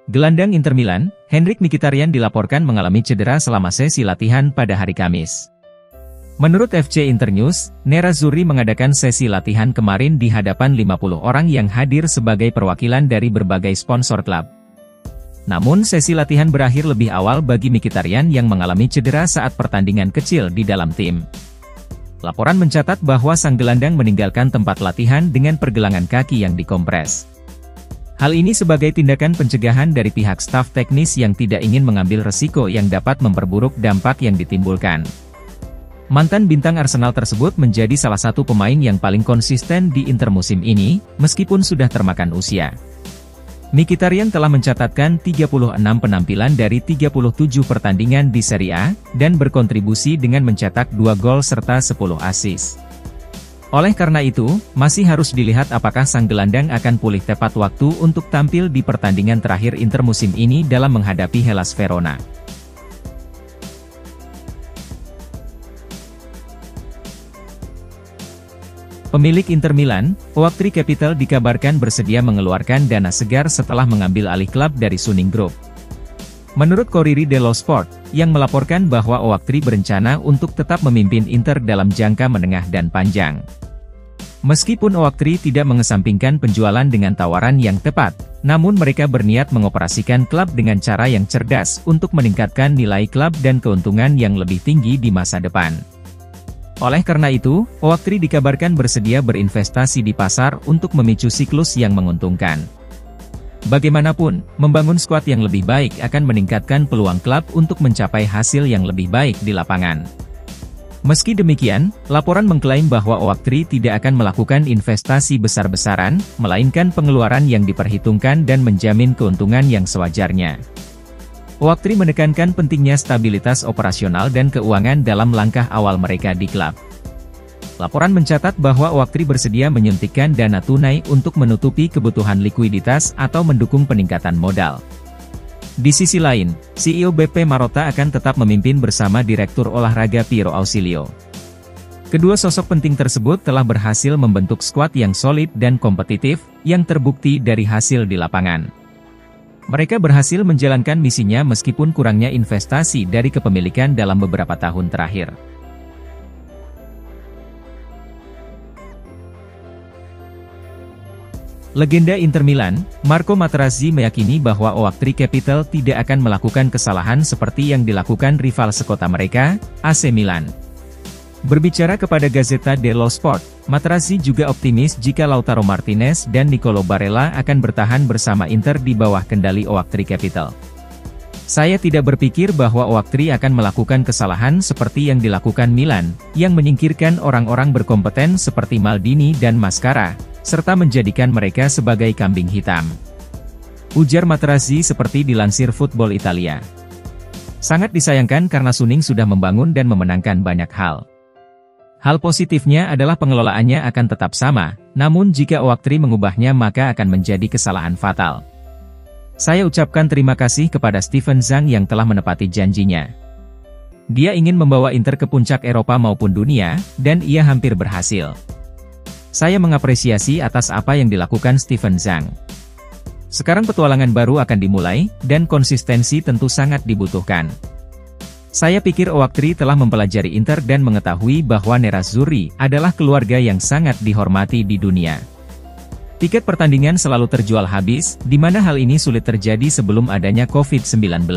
Gelandang Inter Milan, Henrikh Mkhitaryan dilaporkan mengalami cedera selama sesi latihan pada hari Kamis. Menurut FC Internews, Nerazzurri mengadakan sesi latihan kemarin di hadapan 50 orang yang hadir sebagai perwakilan dari berbagai sponsor klub. Namun sesi latihan berakhir lebih awal bagi Mkhitaryan yang mengalami cedera saat pertandingan kecil di dalam tim. Laporan mencatat bahwa sang gelandang meninggalkan tempat latihan dengan pergelangan kaki yang dikompres. Hal ini sebagai tindakan pencegahan dari pihak staf teknis yang tidak ingin mengambil resiko yang dapat memperburuk dampak yang ditimbulkan. Mantan bintang Arsenal tersebut menjadi salah satu pemain yang paling konsisten di Inter musim ini, meskipun sudah termakan usia. Mkhitaryan telah mencatatkan 36 penampilan dari 37 pertandingan di Serie A, dan berkontribusi dengan mencetak 2 gol serta 10 assist. Oleh karena itu, masih harus dilihat apakah sang gelandang akan pulih tepat waktu untuk tampil di pertandingan terakhir Inter musim ini dalam menghadapi Hellas Verona. Pemilik Inter Milan, Oaktree Capital dikabarkan bersedia mengeluarkan dana segar setelah mengambil alih klub dari Suning Group. Menurut Corriere dello Sport, yang melaporkan bahwa Oaktree berencana untuk tetap memimpin Inter dalam jangka menengah dan panjang. Meskipun Oaktree tidak mengesampingkan penjualan dengan tawaran yang tepat, namun mereka berniat mengoperasikan klub dengan cara yang cerdas untuk meningkatkan nilai klub dan keuntungan yang lebih tinggi di masa depan. Oleh karena itu, Oaktree dikabarkan bersedia berinvestasi di pasar untuk memicu siklus yang menguntungkan. Bagaimanapun, membangun skuad yang lebih baik akan meningkatkan peluang klub untuk mencapai hasil yang lebih baik di lapangan. Meski demikian, laporan mengklaim bahwa Oaktree tidak akan melakukan investasi besar-besaran, melainkan pengeluaran yang diperhitungkan dan menjamin keuntungan yang sewajarnya. Oaktree menekankan pentingnya stabilitas operasional dan keuangan dalam langkah awal mereka di klub. Laporan mencatat bahwa Oaktree bersedia menyuntikkan dana tunai untuk menutupi kebutuhan likuiditas atau mendukung peningkatan modal. Di sisi lain, CEO BP Marotta akan tetap memimpin bersama Direktur Olahraga Piero Ausilio. Kedua sosok penting tersebut telah berhasil membentuk skuad yang solid dan kompetitif, yang terbukti dari hasil di lapangan. Mereka berhasil menjalankan misinya meskipun kurangnya investasi dari kepemilikan dalam beberapa tahun terakhir. Legenda Inter Milan, Marco Materazzi meyakini bahwa Oaktree Capital tidak akan melakukan kesalahan seperti yang dilakukan rival sekota mereka, AC Milan. Berbicara kepada Gazzetta dello Sport, Materazzi juga optimis jika Lautaro Martinez dan Nicolo Barella akan bertahan bersama Inter di bawah kendali Oaktree Capital. Saya tidak berpikir bahwa Oaktree akan melakukan kesalahan seperti yang dilakukan Milan, yang menyingkirkan orang-orang berkompeten seperti Maldini dan Mascara, serta menjadikan mereka sebagai kambing hitam. Ujar Materazzi seperti dilansir Football Italia. Sangat disayangkan karena Suning sudah membangun dan memenangkan banyak hal. Hal positifnya adalah pengelolaannya akan tetap sama, namun jika Oaktree mengubahnya maka akan menjadi kesalahan fatal. Saya ucapkan terima kasih kepada Steven Zhang yang telah menepati janjinya. Dia ingin membawa Inter ke puncak Eropa maupun dunia, dan ia hampir berhasil. Saya mengapresiasi atas apa yang dilakukan Steven Zhang. Sekarang petualangan baru akan dimulai, dan konsistensi tentu sangat dibutuhkan. Saya pikir Oaktree telah mempelajari Inter dan mengetahui bahwa Nerazzurri adalah keluarga yang sangat dihormati di dunia. Tiket pertandingan selalu terjual habis, di mana hal ini sulit terjadi sebelum adanya COVID-19.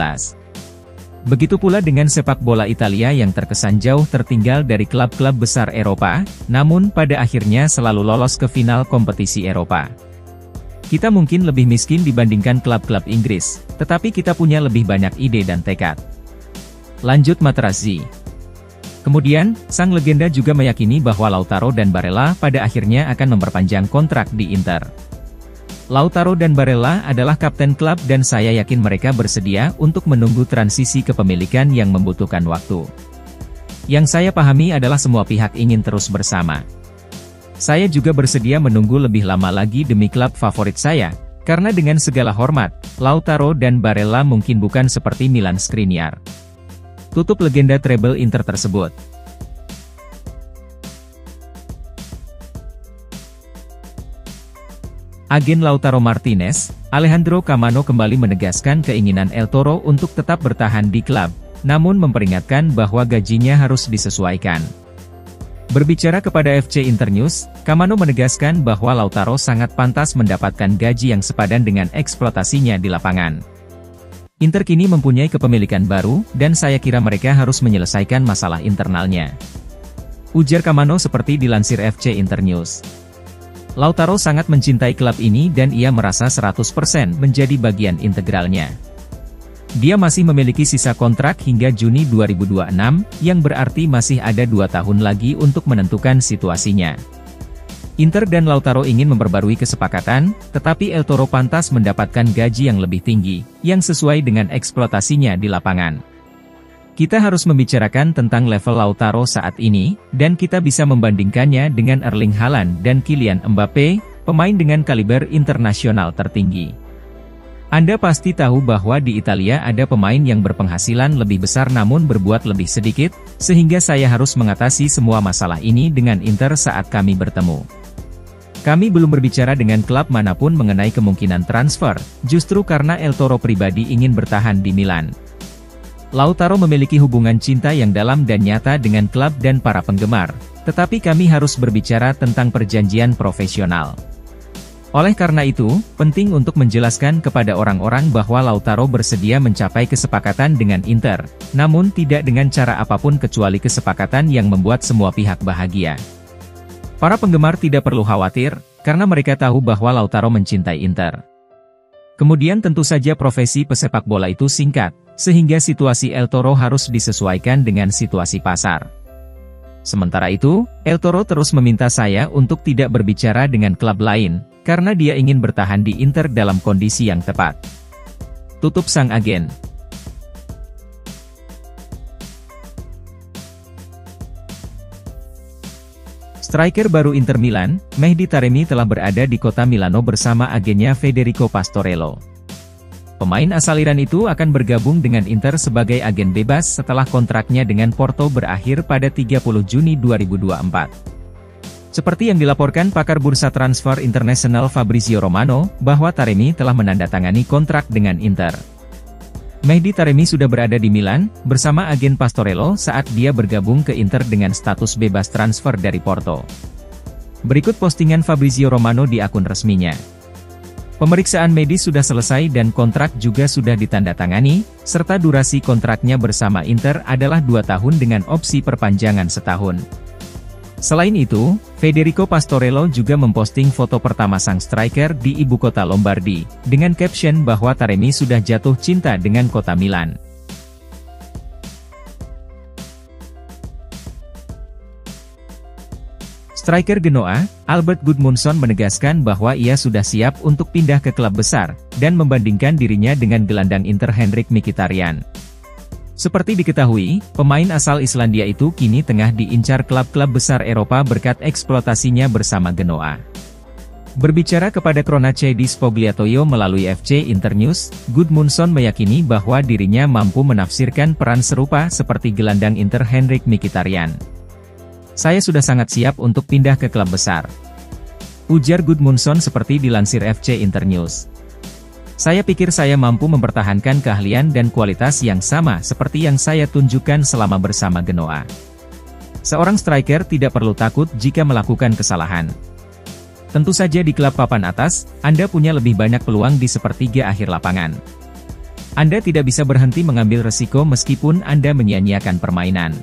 Begitu pula dengan sepak bola Italia yang terkesan jauh tertinggal dari klub-klub besar Eropa, namun pada akhirnya selalu lolos ke final kompetisi Eropa. Kita mungkin lebih miskin dibandingkan klub-klub Inggris, tetapi kita punya lebih banyak ide dan tekad. Lanjut Materazzi. Kemudian, sang legenda juga meyakini bahwa Lautaro dan Barella pada akhirnya akan memperpanjang kontrak di Inter. Lautaro dan Barella adalah kapten klub dan saya yakin mereka bersedia untuk menunggu transisi kepemilikan yang membutuhkan waktu. Yang saya pahami adalah semua pihak ingin terus bersama. Saya juga bersedia menunggu lebih lama lagi demi klub favorit saya, karena dengan segala hormat, Lautaro dan Barella mungkin bukan seperti Milan Skriniar. Tutup legenda treble Inter tersebut. Agen Lautaro Martinez, Alejandro Camano kembali menegaskan keinginan El Toro untuk tetap bertahan di klub, namun memperingatkan bahwa gajinya harus disesuaikan. Berbicara kepada FC Internews, Camano menegaskan bahwa Lautaro sangat pantas mendapatkan gaji yang sepadan dengan eksploitasinya di lapangan. Inter kini mempunyai kepemilikan baru, dan saya kira mereka harus menyelesaikan masalah internalnya. Ujar Camano seperti dilansir FC Internews. Lautaro sangat mencintai klub ini dan ia merasa 100% menjadi bagian integralnya. Dia masih memiliki sisa kontrak hingga Juni 2026, yang berarti masih ada 2 tahun lagi untuk menentukan situasinya. Inter dan Lautaro ingin memperbarui kesepakatan, tetapi El Toro pantas mendapatkan gaji yang lebih tinggi, yang sesuai dengan eksploitasinya di lapangan. Kita harus membicarakan tentang level Lautaro saat ini, dan kita bisa membandingkannya dengan Erling Haaland dan Kylian Mbappe, pemain dengan kaliber internasional tertinggi. Anda pasti tahu bahwa di Italia ada pemain yang berpenghasilan lebih besar namun berbuat lebih sedikit, sehingga saya harus mengatasi semua masalah ini dengan Inter saat kami bertemu. Kami belum berbicara dengan klub manapun mengenai kemungkinan transfer, justru karena El Toro pribadi ingin bertahan di Milan. Lautaro memiliki hubungan cinta yang dalam dan nyata dengan klub dan para penggemar, tetapi kami harus berbicara tentang perjanjian profesional. Oleh karena itu, penting untuk menjelaskan kepada orang-orang bahwa Lautaro bersedia mencapai kesepakatan dengan Inter, namun tidak dengan cara apapun kecuali kesepakatan yang membuat semua pihak bahagia. Para penggemar tidak perlu khawatir, karena mereka tahu bahwa Lautaro mencintai Inter. Kemudian tentu saja profesi pesepak bola itu singkat, sehingga situasi El Toro harus disesuaikan dengan situasi pasar. Sementara itu, El Toro terus meminta saya untuk tidak berbicara dengan klub lain, karena dia ingin bertahan di Inter dalam kondisi yang tepat. Tutup sang agen. Striker baru Inter Milan, Mehdi Taremi telah berada di kota Milano bersama agennya Federico Pastorello. Pemain asal Iran itu akan bergabung dengan Inter sebagai agen bebas setelah kontraknya dengan Porto berakhir pada 30 Juni 2024. Seperti yang dilaporkan pakar bursa transfer internasional Fabrizio Romano, bahwa Taremi telah menandatangani kontrak dengan Inter. Mehdi Taremi sudah berada di Milan, bersama agen Pastorello saat dia bergabung ke Inter dengan status bebas transfer dari Porto. Berikut postingan Fabrizio Romano di akun resminya. Pemeriksaan medis sudah selesai dan kontrak juga sudah ditandatangani, serta durasi kontraknya bersama Inter adalah 2 tahun dengan opsi perpanjangan setahun. Selain itu, Federico Pastorello juga memposting foto pertama sang striker di ibu kota Lombardi, dengan caption bahwa Taremi sudah jatuh cinta dengan kota Milan. Striker Genoa, Albert Gudmundsson menegaskan bahwa ia sudah siap untuk pindah ke klub besar, dan membandingkan dirinya dengan gelandang Inter Henrik Mkhitaryan. Seperti diketahui, pemain asal Islandia itu kini tengah diincar klub-klub besar Eropa berkat eksploitasinya bersama Genoa. Berbicara kepada Cronache di Spogliatoio melalui FC Internews, Gudmundsson meyakini bahwa dirinya mampu menafsirkan peran serupa seperti gelandang Inter Henrik Mkhitaryan. Saya sudah sangat siap untuk pindah ke klub besar. Ujar Gudmundsson seperti dilansir FC Internews. Saya pikir saya mampu mempertahankan keahlian dan kualitas yang sama seperti yang saya tunjukkan selama bersama Genoa. Seorang striker tidak perlu takut jika melakukan kesalahan. Tentu saja di klub papan atas, Anda punya lebih banyak peluang di sepertiga akhir lapangan. Anda tidak bisa berhenti mengambil resiko meskipun Anda menyia-nyiakan permainan.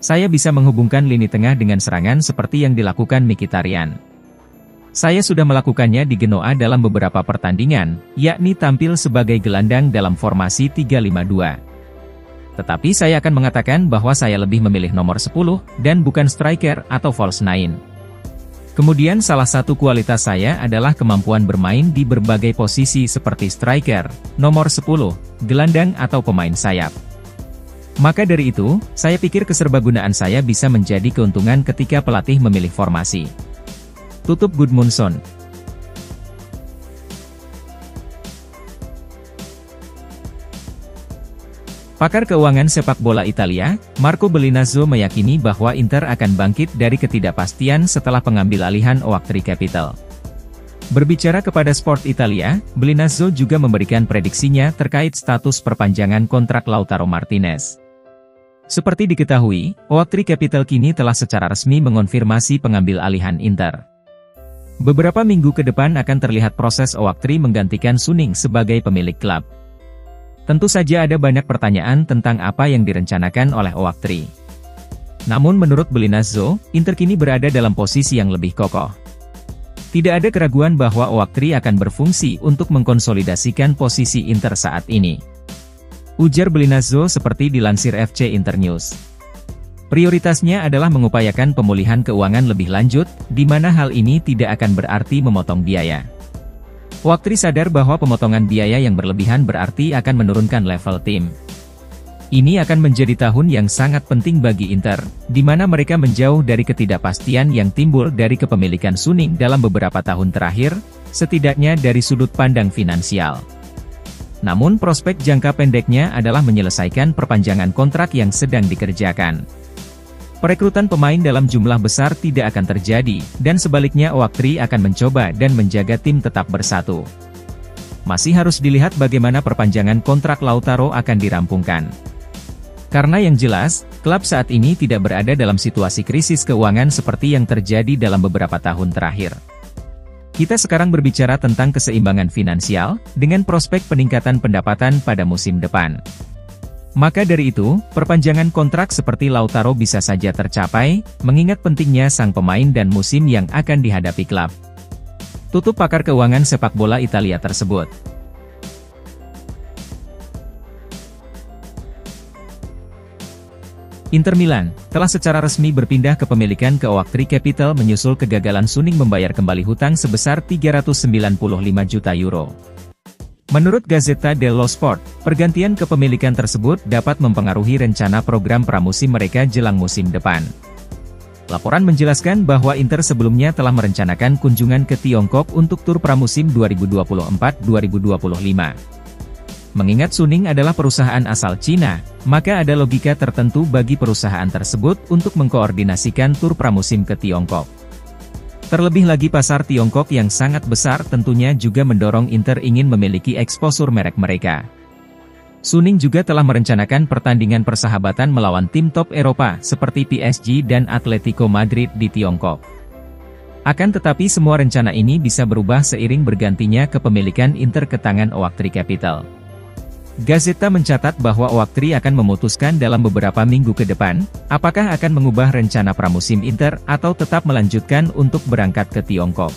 Saya bisa menghubungkan lini tengah dengan serangan seperti yang dilakukan Mkhitaryan. Saya sudah melakukannya di Genoa dalam beberapa pertandingan, yakni tampil sebagai gelandang dalam formasi 3-5-2. Tetapi saya akan mengatakan bahwa saya lebih memilih nomor 10, dan bukan striker atau false nine. Kemudian salah satu kualitas saya adalah kemampuan bermain di berbagai posisi seperti striker, nomor 10, gelandang atau pemain sayap. Maka dari itu, saya pikir keserbagunaan saya bisa menjadi keuntungan ketika pelatih memilih formasi. Tutup Gudmundsson. Pakar keuangan sepak bola Italia, Marco Bellinazzo meyakini bahwa Inter akan bangkit dari ketidakpastian setelah pengambil alihan Oaktree Capital. Berbicara kepada Sport Italia, Belinazzo juga memberikan prediksinya terkait status perpanjangan kontrak Lautaro Martinez. Seperti diketahui, Oaktree Capital kini telah secara resmi mengonfirmasi pengambil alihan Inter. Beberapa minggu ke depan akan terlihat proses Oaktree menggantikan Suning sebagai pemilik klub. Tentu saja ada banyak pertanyaan tentang apa yang direncanakan oleh Oaktree. Namun menurut Belinazzo, Inter kini berada dalam posisi yang lebih kokoh. Tidak ada keraguan bahwa Oaktree akan berfungsi untuk mengkonsolidasikan posisi Inter saat ini. Ujar Belinazzo seperti dilansir FC Internews. Prioritasnya adalah mengupayakan pemulihan keuangan lebih lanjut, di mana hal ini tidak akan berarti memotong biaya. Oaktree sadar bahwa pemotongan biaya yang berlebihan berarti akan menurunkan level tim. Ini akan menjadi tahun yang sangat penting bagi Inter, di mana mereka menjauh dari ketidakpastian yang timbul dari kepemilikan Suning dalam beberapa tahun terakhir, setidaknya dari sudut pandang finansial. Namun prospek jangka pendeknya adalah menyelesaikan perpanjangan kontrak yang sedang dikerjakan. Perekrutan pemain dalam jumlah besar tidak akan terjadi, dan sebaliknya Oaktree akan mencoba dan menjaga tim tetap bersatu. Masih harus dilihat bagaimana perpanjangan kontrak Lautaro akan dirampungkan. Karena yang jelas, klub saat ini tidak berada dalam situasi krisis keuangan seperti yang terjadi dalam beberapa tahun terakhir. Kita sekarang berbicara tentang keseimbangan finansial, dengan prospek peningkatan pendapatan pada musim depan. Maka dari itu, perpanjangan kontrak seperti Lautaro bisa saja tercapai, mengingat pentingnya sang pemain dan musim yang akan dihadapi klub. Tutup pakar keuangan sepak bola Italia tersebut. Inter Milan telah secara resmi berpindah kepemilikan ke Oaktree Capital menyusul kegagalan Suning membayar kembali hutang sebesar 395 juta euro. Menurut Gazzetta dello Sport, pergantian kepemilikan tersebut dapat mempengaruhi rencana program pramusim mereka jelang musim depan. Laporan menjelaskan bahwa Inter sebelumnya telah merencanakan kunjungan ke Tiongkok untuk tur pramusim 2024-2025. Mengingat Suning adalah perusahaan asal Cina, maka ada logika tertentu bagi perusahaan tersebut untuk mengkoordinasikan tur pramusim ke Tiongkok. Terlebih lagi pasar Tiongkok yang sangat besar tentunya juga mendorong Inter ingin memiliki eksposur merek mereka. Suning juga telah merencanakan pertandingan persahabatan melawan tim top Eropa seperti PSG dan Atletico Madrid di Tiongkok. Akan tetapi semua rencana ini bisa berubah seiring bergantinya kepemilikan Inter ke tangan Oaktree Capital. Gazzetta mencatat bahwa Oaktree akan memutuskan dalam beberapa minggu ke depan, apakah akan mengubah rencana pramusim Inter atau tetap melanjutkan untuk berangkat ke Tiongkok.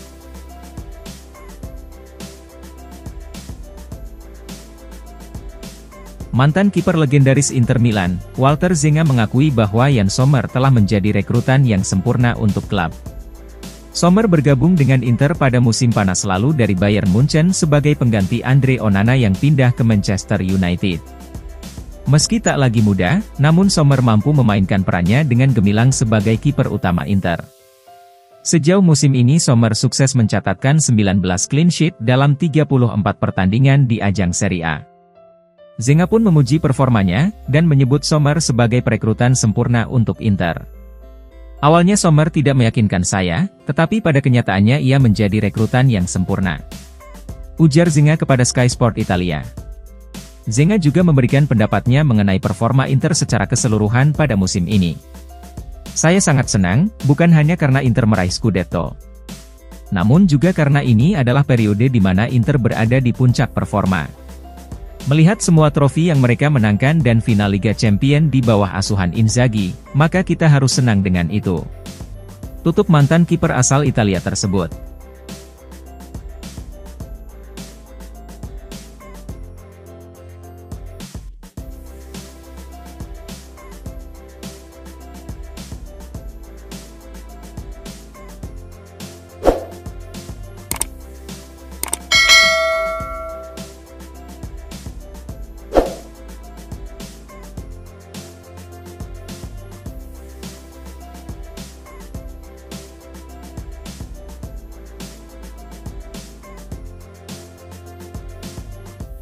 Mantan kiper legendaris Inter Milan, Walter Zenga mengakui bahwa Yann Sommer telah menjadi rekrutan yang sempurna untuk klub. Sommer bergabung dengan Inter pada musim panas lalu dari Bayern Munchen sebagai pengganti Andre Onana yang pindah ke Manchester United. Meski tak lagi muda, namun Sommer mampu memainkan perannya dengan gemilang sebagai kiper utama Inter. Sejauh musim ini Sommer sukses mencatatkan 19 clean sheet dalam 34 pertandingan di ajang Serie A. Zenga pun memuji performanya, dan menyebut Sommer sebagai perekrutan sempurna untuk Inter. Awalnya Sommer tidak meyakinkan saya, tetapi pada kenyataannya ia menjadi rekrutan yang sempurna. Ujar Zenga kepada Sky Sport Italia. Zenga juga memberikan pendapatnya mengenai performa Inter secara keseluruhan pada musim ini. Saya sangat senang, bukan hanya karena Inter meraih Scudetto. Namun juga karena ini adalah periode di mana Inter berada di puncak performa. Melihat semua trofi yang mereka menangkan dan final Liga Champions di bawah asuhan Inzaghi, maka kita harus senang dengan itu. Tutup mantan kiper asal Italia tersebut.